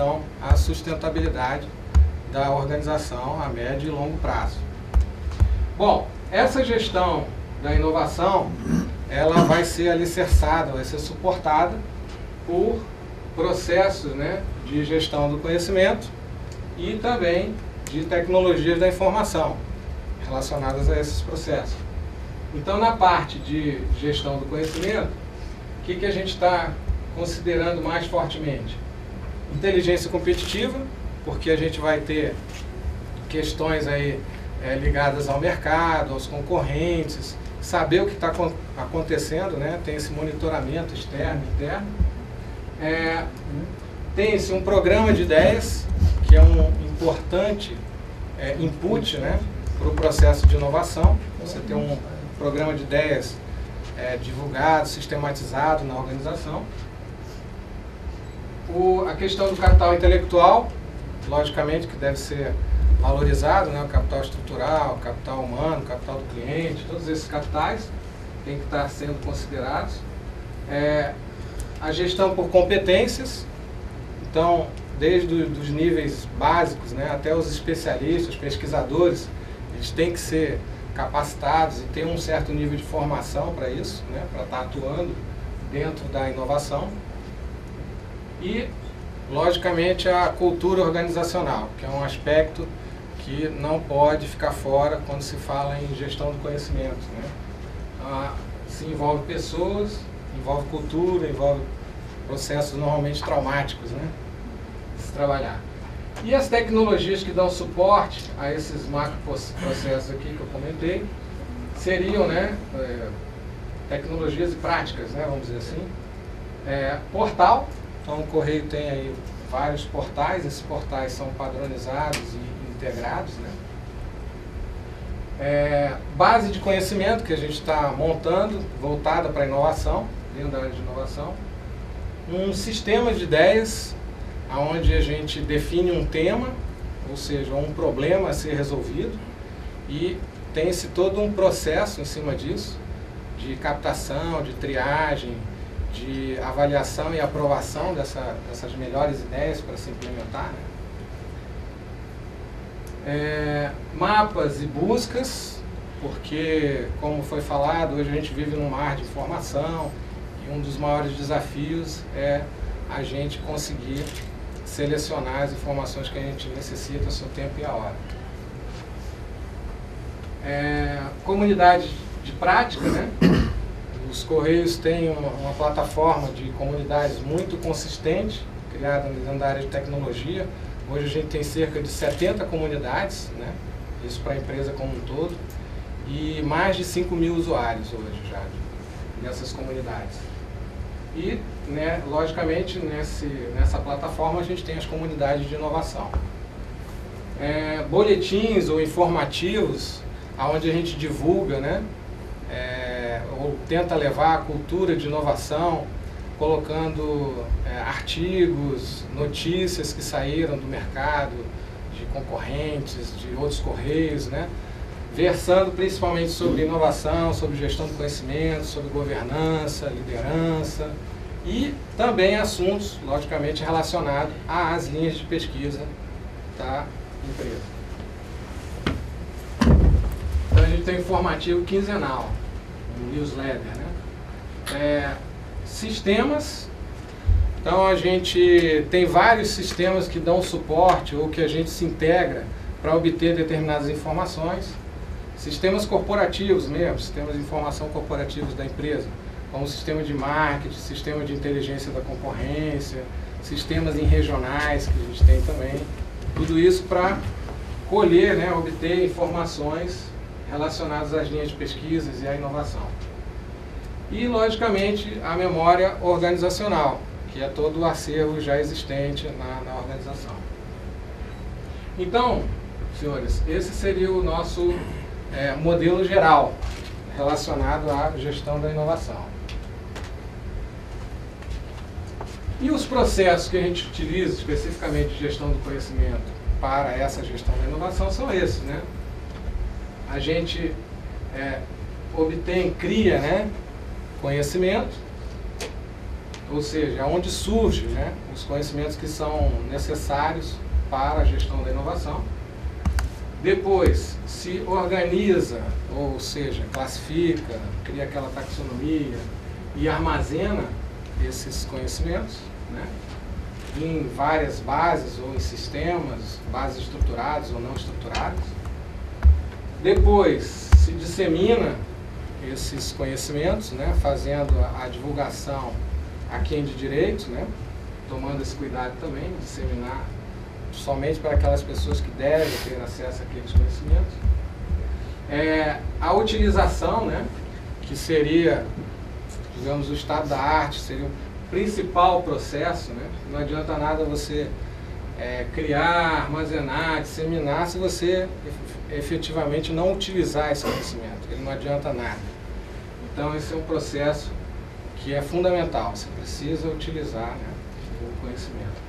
então a sustentabilidade da organização a médio e longo prazo. Bom, essa gestão da inovação, ela vai ser alicerçada, vai ser suportada por processos, né, de gestão do conhecimento e também de tecnologias da informação relacionadas a esses processos. Então, na parte de gestão do conhecimento, o que a gente está considerando mais fortemente? Inteligência competitiva, porque a gente vai ter questões aí ligadas ao mercado, aos concorrentes, saber o que está acontecendo, né? Tem esse monitoramento externo e interno. Tem-se um programa de ideias, que é um importante input, né, para o processo de inovação. Você tem um programa de ideias divulgado, sistematizado na organização. A questão do capital intelectual, logicamente que deve ser valorizado, né, o capital estrutural, o capital humano, o capital do cliente, todos esses capitais têm que estar sendo considerados. A gestão por competências, então, desde os níveis básicos, né, até os especialistas, pesquisadores, eles têm que ser capacitados e ter um certo nível de formação para isso, né, para estar atuando dentro da inovação. E, logicamente, a cultura organizacional, que é um aspecto que não pode ficar fora quando se fala em gestão do conhecimento, né? Se envolve pessoas, envolve cultura, envolve processos normalmente traumáticos, né, de se trabalhar. E as tecnologias que dão suporte a esses macroprocessos aqui que eu comentei seriam, né, tecnologias e práticas, né, vamos dizer assim. Portal, então o Correio tem aí vários portais, esses portais são padronizados e integrados, né. Base de conhecimento que a gente está montando, voltada para a inovação, dentro da área de inovação. Um sistema de ideias, onde a gente define um tema, ou seja, um problema a ser resolvido, e tem-se todo um processo em cima disso, de captação, de triagem, de avaliação e aprovação dessas melhores ideias para se implementar, né? Mapas e buscas, porque, como foi falado, hoje a gente vive num mar de informação, e um dos maiores desafios é a gente conseguir selecionar as informações que a gente necessita, a seu tempo e a hora. Comunidade de prática, né? Os Correios têm uma plataforma de comunidades muito consistente, criada dentro da área de tecnologia. Hoje a gente tem cerca de 70 comunidades, né? Isso para a empresa como um todo, e mais de 5 mil usuários hoje já nessas comunidades. E, né, logicamente, nessa plataforma a gente tem as comunidades de inovação. Boletins ou informativos, onde a gente divulga, né, ou tenta levar a cultura de inovação, colocando artigos, notícias que saíram do mercado, de concorrentes, de outros correios, né, versando principalmente sobre inovação, sobre gestão do conhecimento, sobre governança, liderança e também assuntos, logicamente, relacionados às linhas de pesquisa da empresa. Então a gente tem um informativo quinzenal, um newsletter, né? Sistemas, então a gente tem vários sistemas que dão suporte ou que a gente se integra para obter determinadas informações. Sistemas corporativos mesmo, sistemas de informação corporativos da empresa, como o sistema de marketing, sistema de inteligência da concorrência, sistemas em regionais que a gente tem também. Tudo isso para colher, né, obter informações relacionadas às linhas de pesquisas e à inovação. E, logicamente, a memória organizacional, que é todo o acervo já existente na organização. Então, senhores, esse seria o nosso modelo geral relacionado à gestão da inovação. E os processos que a gente utiliza, especificamente de gestão do conhecimento, para essa gestão da inovação são esses, né? A gente cria, né, conhecimento, ou seja, é onde surgem, né, os conhecimentos que são necessários para a gestão da inovação. Depois, se organiza, ou seja, classifica, cria aquela taxonomia e armazena esses conhecimentos, né, em várias bases ou em sistemas, bases estruturadas ou não estruturadas. Depois, se dissemina esses conhecimentos, né, fazendo a divulgação a quem de direito, né, tomando esse cuidado também, de disseminar somente para aquelas pessoas que devem ter acesso àqueles conhecimentos. A utilização, né, que seria, digamos, o estado da arte, seria o principal processo, né? Não adianta nada você criar, armazenar, disseminar se você efetivamente não utilizar esse conhecimento. Ele não adianta nada. Então esse é um processo que é fundamental. Você precisa utilizar, né, o conhecimento.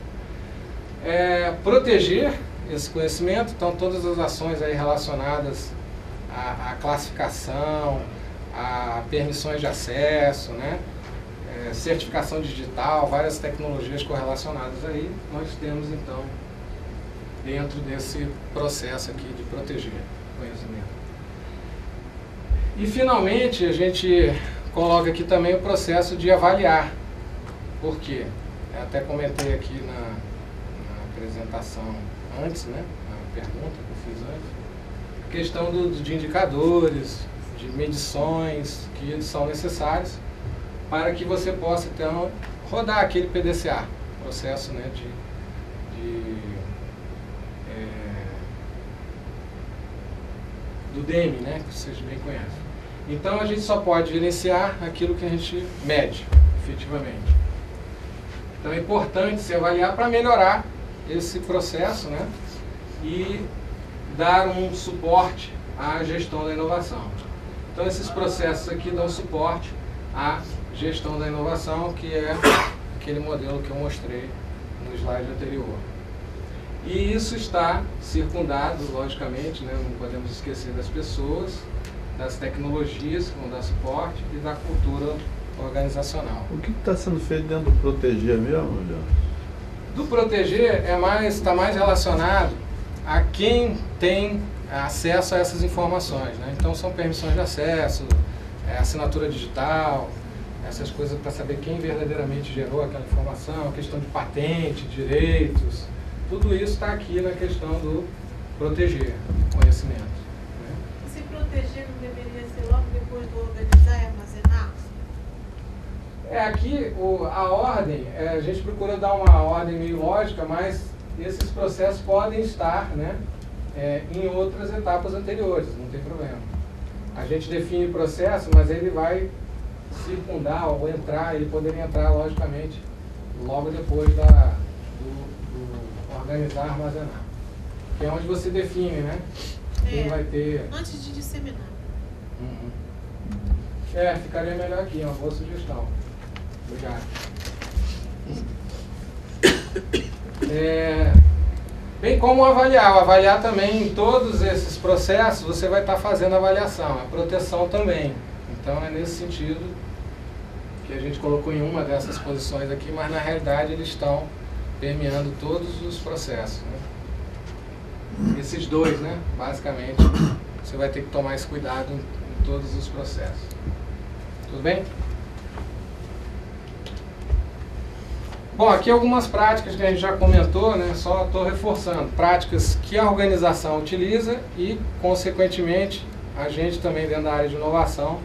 Proteger esse conhecimento, então todas as ações aí relacionadas à classificação, a permissões de acesso, né, certificação digital, várias tecnologias correlacionadas aí, nós temos então dentro desse processo aqui de proteger o conhecimento. E finalmente a gente coloca aqui também o processo de avaliar. Por quê? Eu até comentei aqui na apresentação antes, né, na pergunta que eu fiz antes, a questão de indicadores, de medições que são necessários para que você possa então rodar aquele PDCA, processo, né, do DEME, né, que vocês bem conhecem. Então a gente só pode gerenciar aquilo que a gente mede, efetivamente. Então é importante se avaliar para melhorar esse processo, né, e dar um suporte à gestão da inovação. Então esses processos aqui dão suporte à gestão da inovação, que é aquele modelo que eu mostrei no slide anterior. E isso está circundado, logicamente, né, não podemos esquecer das pessoas, das tecnologias que vão dar suporte e da cultura organizacional. O que está sendo feito dentro do Proteger mesmo, Leandro? Do Proteger está mais relacionado a quem tem acesso a essas informações, né? Então são permissões de acesso, assinatura digital, essas coisas para saber quem verdadeiramente gerou aquela informação, questão de patente, direitos, tudo isso está aqui na questão do proteger conhecimento, né? Se proteger não deveria ser logo depois do organizar e armazenar? Aqui a ordem, a gente procura dar uma ordem meio lógica, mas esses processos podem estar, né, em outras etapas anteriores, não tem problema. A gente define o processo, mas ele vai circundar ou entrar, ele poderia entrar, logicamente, logo depois do organizar e armazenar. Que é onde você define, né? Quem vai ter... Antes de disseminar. Uhum. Ficaria melhor aqui, uma boa sugestão. Obrigado. Bem como avaliar também em todos esses processos, você vai estar fazendo avaliação, a proteção também. Então é nesse sentido que a gente colocou em uma dessas posições aqui, mas na realidade eles estão permeando todos os processos, né? Esses dois, né? Basicamente, você vai ter que tomar esse cuidado em todos os processos. Tudo bem? Bom, aqui algumas práticas que a gente já comentou, né? Só estou reforçando. Práticas que a organização utiliza e, consequentemente, a gente também dentro da área de inovação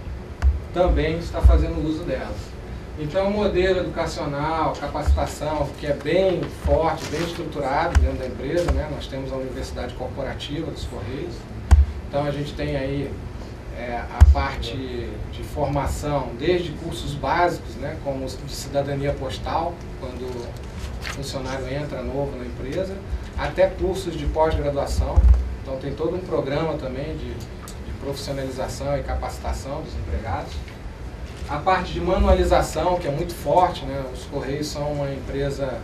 também está fazendo uso delas. Então, o modelo educacional, capacitação, que é bem forte, bem estruturado dentro da empresa, né? Nós temos a Universidade Corporativa dos Correios. Então, a gente tem aí a parte de formação, desde cursos básicos, né, como de cidadania postal, quando o funcionário entra novo na empresa, até cursos de pós-graduação. Então tem todo um programa também de profissionalização e capacitação dos empregados. A parte de manualização, que é muito forte, né, os Correios são uma empresa